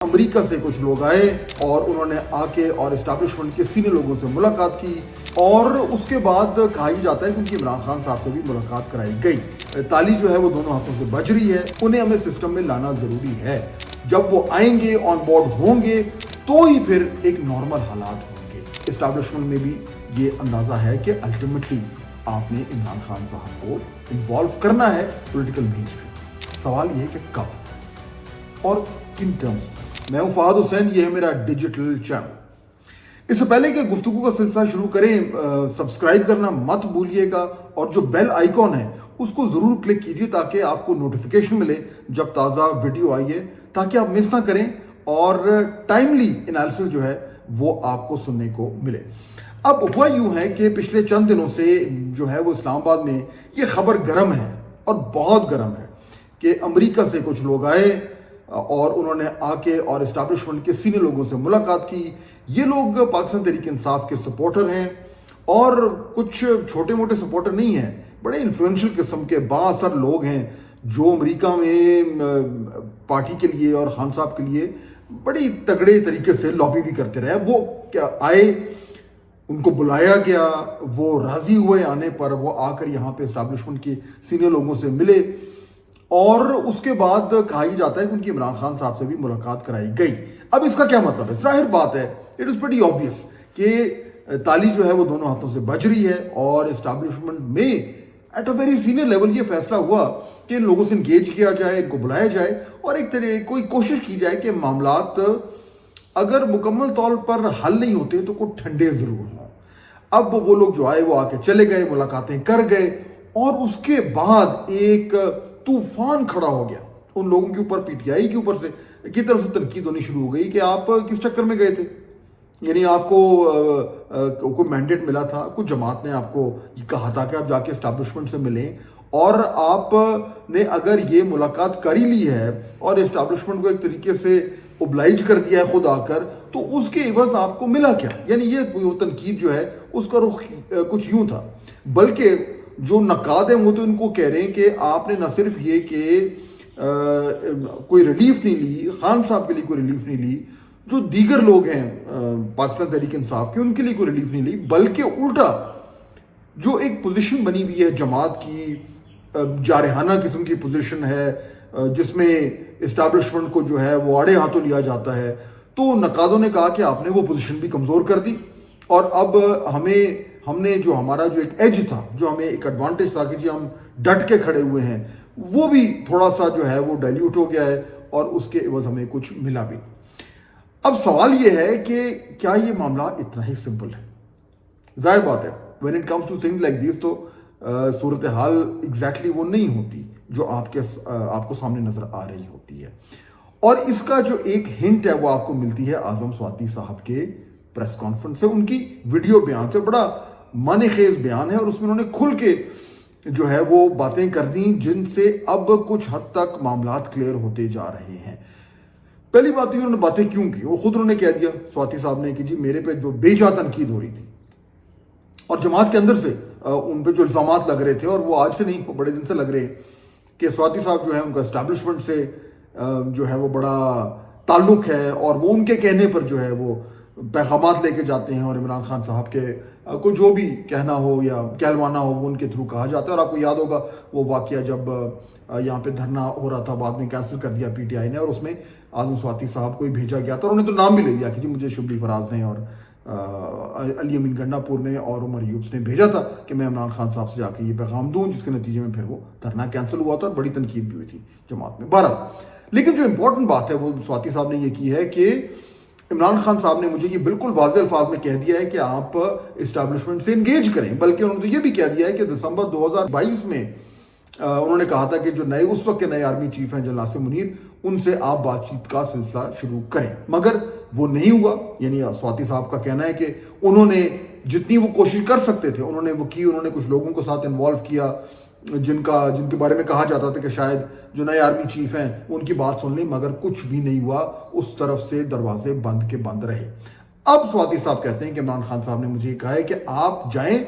امریکہ سے کچھ لوگ آئے اور انہوں نے آ کے اور اسٹیبلشمنٹ کے سینئر لوگوں سے ملاقات کی اور اس کے بعد کہا ہی جاتا ہے کہ عمران خان صاحب سے بھی ملاقات کرائی گئی. تالی جو ہے وہ دونوں ہاتھوں سے بج رہی ہے. انہیں ہمیں سسٹم میں لانا ضروری ہے. جب وہ آئیں گے آن بورڈ ہوں گے تو ہی پھر ایک نارمل حالات ہوں گے. اسٹیبلشمنٹ میں بھی یہ اندازہ ہے کہ الٹیمیٹلی آپ نے عمران خان صاحب کو انوالو کرنا ہے پولیٹیکل مین اسٹریم. سوال یہ ہے کہ کب اور کن ٹرمز. میں ہوں فہد حسین, یہ ہے میرا ڈیجیٹل چینل. اس سے پہلے کہ گفتگو کا سلسلہ شروع کریں, سبسکرائب کرنا مت بھولیے گا اور جو بیل آئیکن ہے اس کو ضرور کلک کیجیے تاکہ آپ کو نوٹیفیکیشن ملے جب تازہ ویڈیو آئیے, تاکہ آپ مس نہ کریں اور ٹائملی انالیسس جو ہے وہ آپ کو سننے کو ملے. اب ہوا یوں ہے کہ پچھلے چند دنوں سے جو ہے وہ اسلام آباد میں یہ خبر گرم ہے اور بہت گرم ہے کہ امریکہ سے کچھ لوگ آئے اور انہوں نے آ کے اور اسٹیبلشمنٹ کے سینئر لوگوں سے ملاقات کی. یہ لوگ پاکستان تحریک انصاف کے سپورٹر ہیں اور کچھ چھوٹے موٹے سپورٹر نہیں ہیں, بڑے انفلوئنشل قسم کے بااثر لوگ ہیں جو امریکہ میں پارٹی کے لیے اور خان صاحب کے لیے بڑی تگڑے طریقے سے لابی بھی کرتے رہے. وہ کیا آئے, ان کو بلایا گیا, وہ راضی ہوئے آنے پر, وہ آ کر یہاں پہ اسٹیبلشمنٹ کے سینئر لوگوں سے ملے اور اس کے بعد کہا ہی جاتا ہے کہ ان کی عمران خان صاحب سے بھی ملاقات کرائی گئی. اب اس کا کیا مطلب ہے؟ ظاہر بات ہے, اٹ از پریٹی آبویس کہ تالی جو ہے وہ دونوں ہاتھوں سے بج رہی ہے اور اسٹیبلشمنٹ میں at a very senior level یہ فیصلہ ہوا کہ ان لوگوں سے انگیج کیا جائے, ان کو بلایا جائے اور ایک طرح کوئی کوشش کی جائے کہ معاملات اگر مکمل طور پر حل نہیں ہوتے تو کوئی ٹھنڈے ضرور ہوں. اب وہ لوگ جو آئے وہ آ کے چلے گئے, ملاقاتیں کر گئے اور اس کے بعد ایک طوفان کھڑا ہو گیا ان لوگوں کے اوپر, پی ٹی آئی کے اوپر سے کی طرف سے تنقید ہونی شروع ہو گئی کہ آپ کس چکر میں گئے تھے. یعنی آپ کو کوئی مینڈیٹ ملا تھا, کچھ جماعت نے آپ کو یہ کہا تھا کہ آپ جا کے اسٹیبلشمنٹ سے ملیں اور آپ نے اگر یہ ملاقات کر ہی لی ہے اور اسٹیبلشمنٹ کو ایک طریقے سے اوبلائج کر دیا ہے خود آ کر, تو اس کے عوض آپ کو ملا کیا. یعنی یہ تنقید جو ہے اس کا رخ کچھ یوں تھا, بلکہ جو نقاد ہیں وہ تو ان کو کہہ رہے ہیں کہ آپ نے نہ صرف یہ کہ کوئی ریلیف نہیں لی, خان صاحب کے لیے کوئی ریلیف نہیں لی, جو دیگر لوگ ہیں پاکستان تحریک انصاف کے ان کے لیے کوئی ریلیف نہیں لی, بلکہ الٹا جو ایک پوزیشن بنی ہوئی ہے جماعت کی, جارحانہ قسم کی پوزیشن ہے جس میں اسٹیبلشمنٹ کو جو ہے وہ آڑے ہاتھوں لیا جاتا ہے, تو نقادوں نے کہا کہ آپ نے وہ پوزیشن بھی کمزور کر دی اور اب ہم نے جو ہمارا جو ایک ایج تھا, جو ہمیں ایک ایڈوانٹیج تھا کہ جی ہم ڈٹ کے کھڑے ہوئے ہیں, وہ بھی تھوڑا سا جو ہے وہ ڈائلیوٹ ہو گیا ہے اور اس کے عوض ہمیں کچھ ملا بھی. اب سوال یہ ہے کہ کیا یہ معاملہ اتنا ہی سمپل ہے؟ ظاہر بات ہے when it comes to things like this تو صورتحال ایگزیکٹلی وہ نہیں ہوتی جو آپ کو سامنے نظر آ رہی ہوتی ہے. اور اس کا جو ایک ہنٹ ہے وہ آپ کو ملتی ہے اعظم سواتی صاحب کے پریس کانفرنس سے, ان کی ویڈیو بیان سے. بڑا معنی خیز بیان ہے اور اس میں انہوں نے کھل کے جو ہے وہ باتیں کر دیں جن سے اب کچھ حد تک معاملات کلیئر ہوتے جا رہے ہیں. پہلی بات انہوں نے باتیں کیوں کی, وہ خود انہوں نے کہہ دیا سواتی صاحب نے کہ جی میرے پہ جو بے جا تنقید ہو رہی تھی اور جماعت کے اندر سے ان پہ جو الزامات لگ رہے تھے, اور وہ آج سے نہیں, وہ بڑے دن سے لگ رہے ہیں کہ سواتی صاحب جو ہے ان کا اسٹیبلشمنٹ سے جو ہے وہ بڑا تعلق ہے اور وہ ان کے کہنے پر جو ہے وہ پیغامات لے کے جاتے ہیں اور عمران خان صاحب کے کو جو بھی کہنا ہو یا کہلوانا ہو وہ ان کے تھرو کہا جاتا ہے. اور آپ کو یاد ہوگا وہ واقعہ جب یہاں پہ دھرنا ہو رہا تھا, بعد میں کینسل کر دیا پی ٹی آئی نے, اور اس میں اعظم سواتی صاحب کو ہی بھیجا گیا تھا اور انہوں نے تو نام بھی لے دیا کہ جی مجھے شبلی فراز نے اور علی امین گنڈا پور نے اور عمر ایوب نے بھیجا تھا کہ میں عمران خان صاحب سے جا کے یہ پیغام دوں, جس کے نتیجے میں پھر وہ دھرنا کینسل ہوا تھا اور بڑی تنقید بھی ہوئی تھی جماعت میں. بہرحال لیکن جو امپورٹنٹ بات ہے وہ سواتی صاحب نے یہ کی ہے کہ عمران خان صاحب نے مجھے یہ بالکل واضح الفاظ میں کہہ دیا ہے کہ آپ اسٹیبلشمنٹ سے انگیج کریں, بلکہ انہوں نے تو یہ بھی کہہ دیا ہے کہ دسمبر 2022 میں انہوں نے کہا تھا کہ جو نئے اس وقت کے نئے آرمی چیف ہیں جنرل ناصر منیر, ان سے آپ بات چیت کا سلسلہ شروع کریں, مگر وہ نہیں ہوا. یعنی سواتی صاحب کا کہنا ہے کہ انہوں نے جتنی وہ کوشش کر سکتے تھے انہوں نے وہ کی, انہوں نے کچھ لوگوں کو ساتھ انوالو کیا جن کے بارے میں کہا جاتا تھا کہ شاید جو نئے آرمی چیف ہیں ان کی بات سن لیں, مگر کچھ بھی نہیں ہوا, اس طرف سے دروازے بند کے بند رہے. اب سواتی صاحب کہتے ہیں کہ عمران خان صاحب نے مجھے یہ کہا ہے کہ آپ جائیں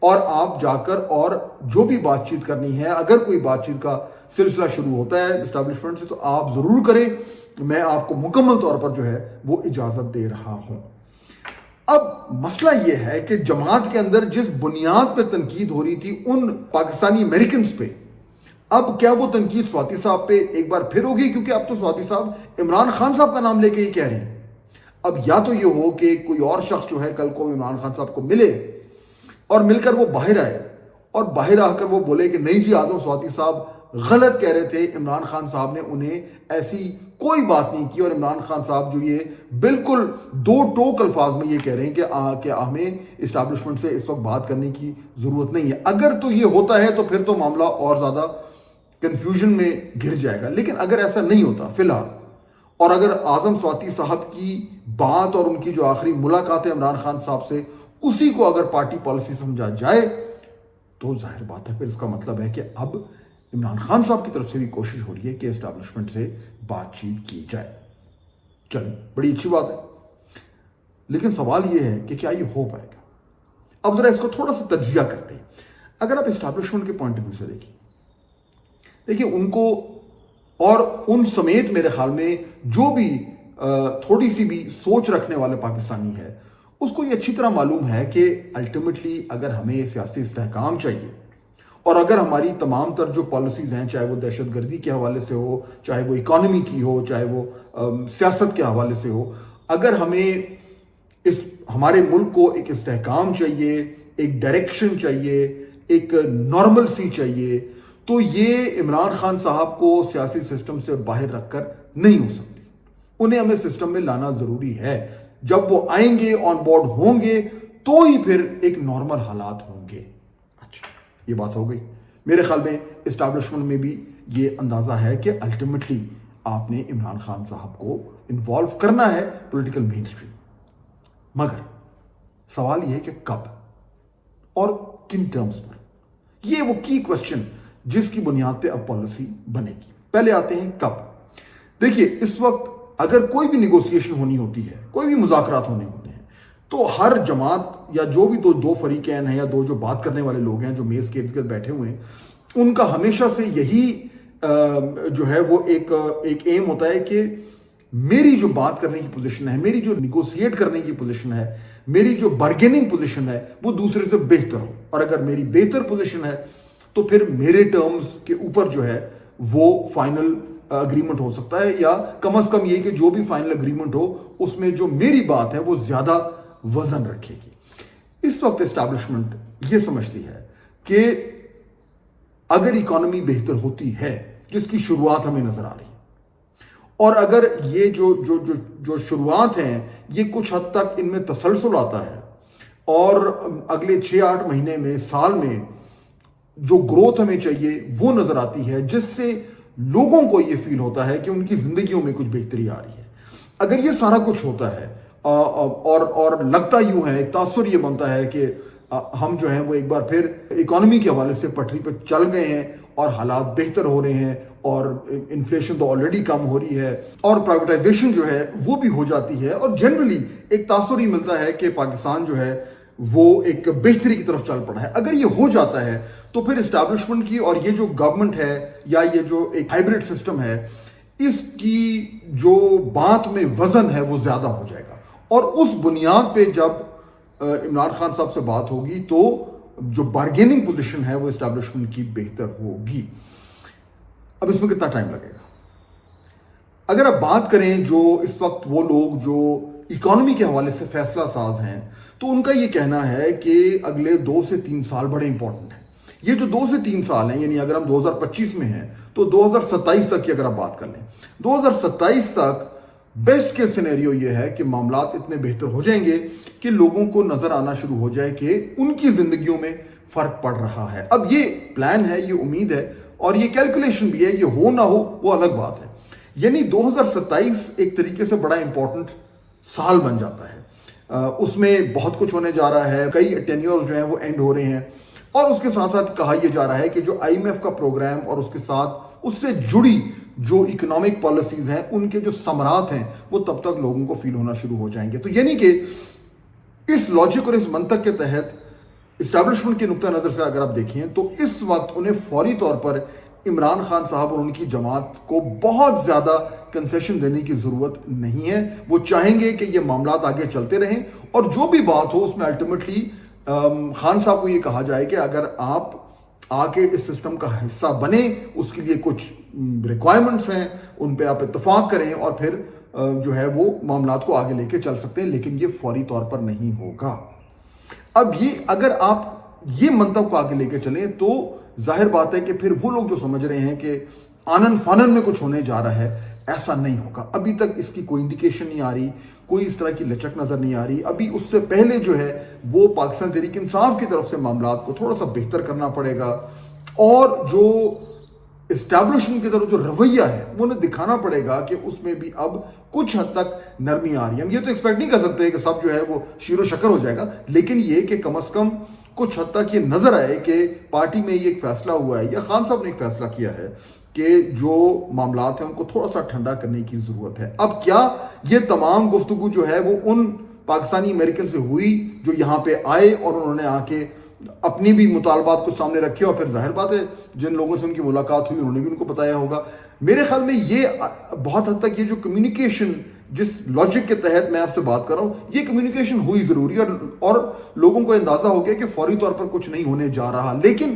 اور آپ جا کر اور جو بھی بات چیت کرنی ہے، اگر کوئی بات چیت کا سلسلہ شروع ہوتا ہے اسٹیبلشمنٹ سے، تو آپ ضرور کریں، میں آپ کو مکمل طور پر جو ہے وہ اجازت دے رہا ہوں۔ اب مسئلہ یہ ہے کہ جماعت کے اندر جس بنیاد پہ تنقید ہو رہی تھی ان پاکستانی امریکنز پہ، اب کیا وہ تنقید سواتی صاحب پہ ایک بار پھر ہوگی؟ کیونکہ اب تو سواتی صاحب عمران خان صاحب کا نام لے کے ہی کہہ رہے ہیں۔ اب یا تو یہ ہو کہ کوئی اور شخص جو ہے کل کو عمران خان صاحب کو ملے اور مل کر وہ باہر آئے اور باہر آ کر وہ بولے کہ نہیں جی اعظم سواتی صاحب غلط کہہ رہے تھے، عمران خان صاحب نے انہیں ایسی کوئی بات نہیں کی، اور عمران خان صاحب جو یہ بالکل دو ٹوک الفاظ میں یہ کہہ رہے ہیں کہ ہمیں اسٹیبلشمنٹ سے اس وقت بات کرنے کی ضرورت نہیں ہے۔ اگر تو یہ ہوتا ہے تو پھر تو معاملہ اور زیادہ کنفیوژن میں گر جائے گا، لیکن اگر ایسا نہیں ہوتا فی الحال، اور اگر اعظم سواتی صاحب کی بات اور ان کی جو آخری ملاقات ہے عمران خان صاحب سے، اسی کو اگر پارٹی پالیسی سمجھا جائے تو ظاہر بات ہے پھر اس کا مطلب ہے کہ اب عمران خان صاحب کی طرف سے بھی کوشش ہو رہی ہے کہ اسٹیبلشمنٹ سے بات چیت کی جائے۔ چلیں، بڑی اچھی بات ہے، لیکن سوال یہ ہے کہ کیا یہ ہو پائے گا؟ اب ذرا اس کو تھوڑا سا تجزیہ کرتے ہیں۔ اگر آپ اسٹیبلشمنٹ کے پوائنٹ آف ویو سے دیکھیں ان کو اور ان سمیت میرے خیال میں جو بھی تھوڑی سی بھی سوچ رکھنے والے پاکستانی ہے، اس کو یہ اچھی طرح معلوم ہے کہ الٹیمیٹلی اگر ہمیں سیاسی استحکام چاہیے، اور اگر ہماری تمام تر جو پالیسیز ہیں، چاہے وہ دہشت گردی کے حوالے سے ہو، چاہے وہ اکانومی کی ہو، چاہے وہ سیاست کے حوالے سے ہو، اگر ہمیں ہمارے ملک کو ایک استحکام چاہیے، ایک ڈائریکشن چاہیے، ایک نارمل سی چاہیے، تو یہ عمران خان صاحب کو سیاسی سسٹم سے باہر رکھ کر نہیں ہو سکتی۔ انہیں ہمیں سسٹم میں لانا ضروری ہے۔ جب وہ آئیں گے، آن بورڈ ہوں گے، تو ہی پھر ایک نارمل حالات ہوں گے۔ اچھا، یہ بات ہو گئی۔ میرے خیال میں اسٹیبلشمنٹ میں بھی یہ اندازہ ہے کہ الٹیمیٹلی آپ نے عمران خان صاحب کو انوالو کرنا ہے پولیٹیکل مین اسٹریم، مگر سوال یہ ہے کہ کب اور کن ٹرمز پر؟ یہ وہ کی کوشچن جس کی بنیاد پہ اب پالیسی بنے گی۔ پہلے آتے ہیں کب۔ دیکھیے، اس وقت اگر کوئی بھی نیگوسیشن ہونی ہوتی ہے، کوئی بھی مذاکرات ہونے ہوتے ہیں، تو ہر جماعت یا جو بھی دو فریقین ہیں یا دو جو بات کرنے والے لوگ ہیں جو میز کے ارد گرد بیٹھے ہوئے ہیں، ان کا ہمیشہ سے یہی جو ہے وہ ایک ایم ہوتا ہے کہ میری جو بات کرنے کی پوزیشن ہے، میری جو نیگوسیٹ کرنے کی پوزیشن ہے، میری جو بارگیننگ پوزیشن ہے، وہ دوسرے سے بہتر ہو، اور اگر میری بہتر پوزیشن ہے تو پھر میرے ٹرمز کے اوپر جو ہے وہ فائنل اگریمنٹ ہو سکتا ہے، یا کم از کم یہ کہ جو بھی فائنل اگریمنٹ ہو اس میں جو میری بات ہے وہ زیادہ وزن رکھے گی۔ اس وقت اسٹیبلشمنٹ یہ سمجھتی ہے کہ اگر اکانومی بہتر ہوتی ہے، جس کی شروعات ہمیں نظر آ رہی ہے، اور اگر یہ جو شروعات ہیں یہ کچھ حد تک ان میں تسلسل آتا ہے، اور اگلے 6-8 مہینے میں، سال میں جو گروتھ ہمیں چاہیے وہ نظر آتی ہے، جس سے لوگوں کو یہ فیل ہوتا ہے کہ ان کی زندگیوں میں کچھ بہتری آ رہی ہے، اگر یہ سارا کچھ ہوتا ہے اور لگتا یوں ہے، ایک تاثر یہ بنتا ہے کہ ہم جو ہیں وہ ایک بار پھر اکانومی کے حوالے سے پٹری پہ چل گئے ہیں اور حالات بہتر ہو رہے ہیں، اور انفلیشن تو آلریڈی کم ہو رہی ہے، اور پرائیویٹائزیشن جو ہے وہ بھی ہو جاتی ہے، اور جنرلی ایک تاثر ہی ملتا ہے کہ پاکستان جو ہے وہ ایک بہتری کی طرف چل پڑا ہے۔ اگر یہ ہو جاتا ہے تو پھر اسٹیبلشمنٹ کی اور یہ جو گورنمنٹ ہے یا یہ جو ایک ہائیبرڈ سسٹم ہے، اس کی جو بات میں وزن ہے وہ زیادہ ہو جائے گا، اور اس بنیاد پہ جب عمران خان صاحب سے بات ہوگی تو جو بارگیننگ پوزیشن ہے وہ اسٹیبلشمنٹ کی بہتر ہوگی۔ اب اس میں کتنا ٹائم لگے گا؟ اگر آپ بات کریں جو اس وقت وہ لوگ جو اکانومی کے حوالے سے فیصلہ ساز ہیں، تو ان کا یہ کہنا ہے کہ اگلے 2 سے 3 سال بڑے امپورٹنٹ ہیں۔ یہ جو 2 سے 3 سال ہیں، یعنی اگر ہم 2025 میں ہیں تو 2027 تک کی اگر آپ بات کر لیں، 2027 تک بیسٹ کے سینیریو یہ ہے کہ معاملات اتنے بہتر ہو جائیں گے کہ لوگوں کو نظر آنا شروع ہو جائے کہ ان کی زندگیوں میں فرق پڑ رہا ہے۔ اب یہ پلان ہے، یہ امید ہے، اور یہ کیلکولیشن بھی ہے، یہ ہو نہ ہو وہ الگ بات ہے۔ یعنی 2027 ایک طریقے سے بڑا امپورٹنٹ سال بن جاتا ہے، اس میں بہت کچھ ہونے جا رہا ہے، کئی ٹینیور جو ہیں وہ اینڈ ہو رہے ہیں، اور اس کے ساتھ ساتھ کہا یہ جا رہا ہے کہ جو IMF کا پروگرام اور اس کے ساتھ اس سے جڑی جو اکنامک پالیسیز ہیں ان کے جو ثمرات ہیں وہ تب تک لوگوں کو فیل ہونا شروع ہو جائیں گے۔ تو یعنی کہ اس لاجک اور اس منطق کے تحت اسٹیبلشمنٹ کے نقطہ نظر سے اگر آپ دیکھیں تو اس وقت انہیں فوری طور پر عمران خان صاحب اور ان کی جماعت کو بہت زیادہ کنسیشن دینے کی ضرورت نہیں ہے. وہ چاہیں گے کہ یہ معاملات آگے چلتے رہیں اور جو بھی بات ہو اس میں الٹیمیٹلی خان صاحب کو یہ کہا جائے کہ اگر آپ آ کے اس سسٹم کا حصہ بنیں, اس کے لیے کچھ ریکوائرمنٹس ہیں, ان پہ آپ اتفاق کریں اور پھر جو ہے وہ معاملات کو آگے لے کے چل سکتے ہیں, لیکن یہ فوری طور پر نہیں ہوگا. اب یہ اگر آپ یہ منطق کو آگے لے کے چلیں تو ظاہر بات ہے کہ پھر وہ لوگ جو سمجھ رہے ہیں کہ آنن فانن میں کچھ ہونے جا رہا ہے, ایسا نہیں ہوگا. ابھی تک اس کی کوئی انڈیکیشن نہیں آ رہی, کوئی اس طرح کی لچک نظر نہیں آ رہی. ابھی اس سے پہلے جو ہے وہ پاکستان تحریک انصاف کی طرف سے معاملات کو تھوڑا سا بہتر کرنا پڑے گا اور جو اسٹیبلشمنٹ کی طرف جو رویہ ہے وہ انہیں دکھانا پڑے گا کہ اس میں بھی اب کچھ حد تک نرمی آ رہی ہے. ہم یہ تو ایکسپیکٹ نہیں کر سکتے کہ سب جو ہے وہ شیر و شکر ہو جائے گا, لیکن یہ کہ کم از کم کچھ حد تک یہ نظر آئے کہ پارٹی میں یہ ایک فیصلہ ہوا ہے یا خان صاحب نے ایک فیصلہ کیا ہے کہ جو معاملات ہیں ان کو تھوڑا سا ٹھنڈا کرنے کی ضرورت ہے. اب کیا یہ تمام گفتگو جو ہے وہ ان پاکستانی امریکن سے ہوئی جو یہاں پہ آئے اور انہوں نے آ کے اپنی بھی مطالبات کو سامنے رکھے, اور پھر ظاہر بات ہے جن لوگوں سے ان کی ملاقات ہوئی انہوں نے بھی ان کو بتایا ہوگا. میرے خیال میں یہ بہت حد تک یہ جو کمیونیکیشن جس لاجک کے تحت میں آپ سے بات کر رہا ہوں, یہ کمیونیکیشن ہوئی ضروری ہے اور لوگوں کو اندازہ ہو گیا کہ فوری طور پر کچھ نہیں ہونے جا رہا. لیکن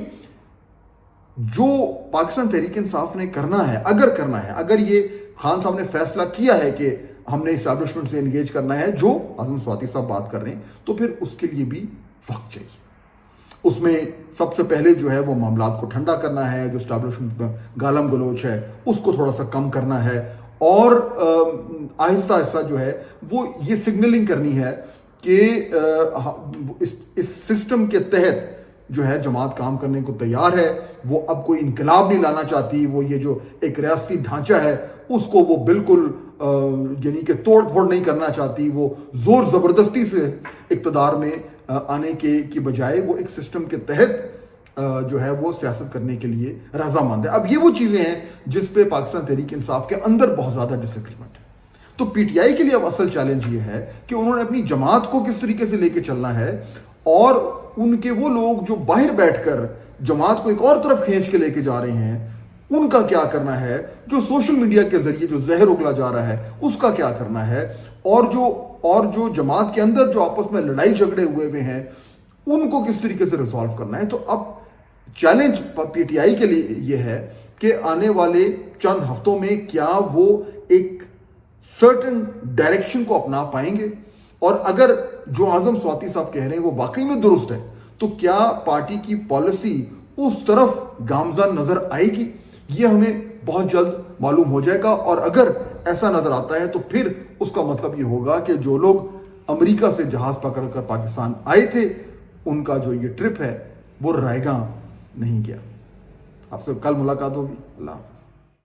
جو پاکستان تحریک انصاف نے کرنا ہے, اگر یہ خان صاحب نے فیصلہ کیا ہے کہ ہم نے اسٹیبلشمنٹ سے انگیج کرنا ہے, جو اعظم سواتی صاحب بات کر رہے ہیں, تو پھر اس کے لیے بھی وقت چاہیے. اس میں سب سے پہلے جو ہے وہ معاملات کو ٹھنڈا کرنا ہے, جو اسٹیبلشمنٹ میں گالم گلوچ ہے اس کو تھوڑا سا کم کرنا ہے, اور آہستہ آہستہ جو ہے وہ یہ سگنلنگ کرنی ہے کہ اس سسٹم کے تحت جو ہے جماعت کام کرنے کو تیار ہے. وہ اب کوئی انقلاب نہیں لانا چاہتی, وہ یہ جو ایک ریاستی ڈھانچہ ہے اس کو وہ بالکل یعنی کہ توڑ پھوڑ نہیں کرنا چاہتی. وہ زور زبردستی سے اقتدار میں آنے کی بجائے وہ ایک سسٹم کے تحت جو ہے وہ سیاست کرنے کے لیے رضامند ہے. اب یہ وہ چیزیں ہیں جس پہ پاکستان تحریک انصاف کے اندر بہت زیادہ ڈس ایگریمنٹ ہے. تو پی ٹی آئی کے لیے اب اصل چیلنج یہ ہے کہ انہوں نے اپنی جماعت کو کس طریقے سے لے کے چلنا ہے, اور ان کے وہ لوگ جو باہر بیٹھ کر جماعت کو ایک اور طرف کھینچ کے لے کے جا رہے ہیں ان کا کیا کرنا ہے, جو سوشل میڈیا کے ذریعے جو زہر اگلا جا رہا ہے اس کا کیا کرنا ہے, اور جو جماعت کے اندر جو آپس میں لڑائی جھگڑے ہوئے ہیں ان کو کس طریقے سے ریزالو کرنا ہے. تو اب چیلنج پی ٹی آئی کے لیے یہ ہے کہ آنے والے چند ہفتوں میں کیا وہ ایک سرٹن ڈائریکشن کو اپنا پائیں گے, اور اگر جو اعظم سواتی صاحب کہہ رہے ہیں وہ واقعی میں درست ہے تو کیا پارٹی کی پالیسی اس طرف گامزن نظر آئے گی. یہ ہمیں بہت جلد معلوم ہو جائے گا, اور اگر ایسا نظر آتا ہے تو پھر اس کا مطلب یہ ہوگا کہ جو لوگ امریکہ سے جہاز پکڑ کر پاکستان آئے تھے ان کا جو یہ ٹرپ ہے وہ رائے گاں نہیں گیا. آپ سے کل ملاقات ہوگی. اللہ حافظ.